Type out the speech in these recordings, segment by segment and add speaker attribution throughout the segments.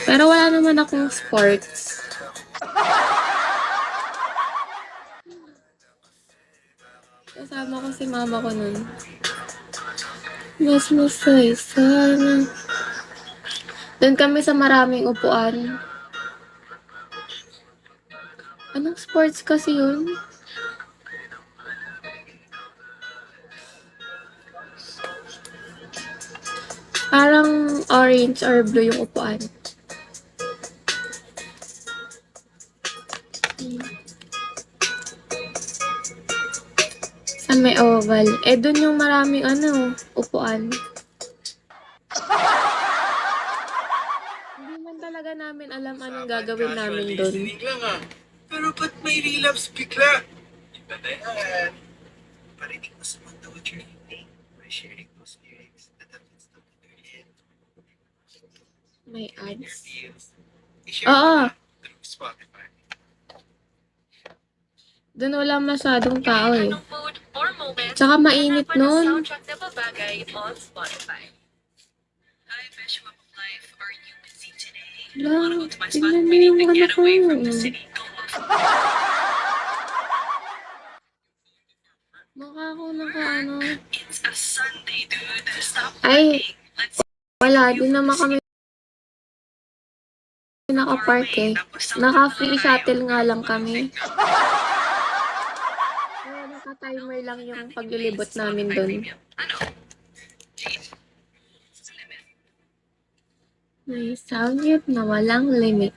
Speaker 1: Pero wala naman akong sports. Kasama ko si mama ko nun. Mas masaya sana. Doon kami sa maraming upuan. Anong sports kasi yun? Parang orange or blue yung upuan. Sa may oval. Eh, dun yung maraming upuan. Hindi man talaga namin alam anong gagawin namin dun.
Speaker 2: Pero ba't may relapse bigla? Iba na yan. Parinig mo sa mundo what you're eating by sharing those lyrics that have been stuck in your head.
Speaker 1: May ads.
Speaker 2: I-share mo
Speaker 1: Oo.
Speaker 2: na through Spotify.
Speaker 1: Dun wala masyadong tao eh. Tsaka mainit nun. Lang, tingnan mo yung ano ko yun. Mukha ko naka Ay, wala. Di naman kami naka-park eh. Naka-free shuttle nga lang kami. Kaya naka-timer lang yung paglilibot namin dun. May sound na walang limit.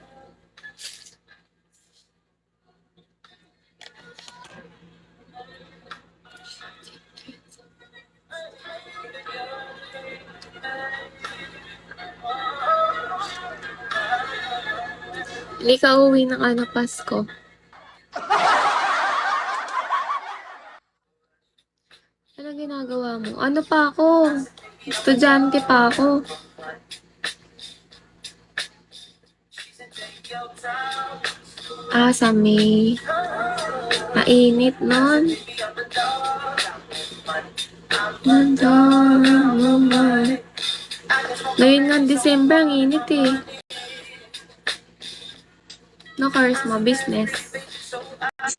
Speaker 1: Hindi ka uwi ng Pasko. Ano ginagawa mo? Ano pa ako? Estudyante pa ako. Sa May. Mainit nun. Ngayon nga December, ang init eh. No course mo, business.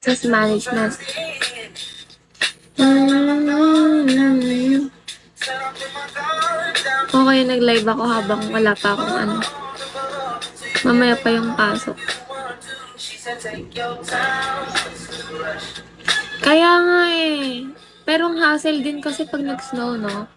Speaker 1: Business management. Okay, nag-live ako habang wala pa akong Mamaya pa yung pasok. Kaya nga eh. Pero ang hassle din kasi pag nag-snow, no?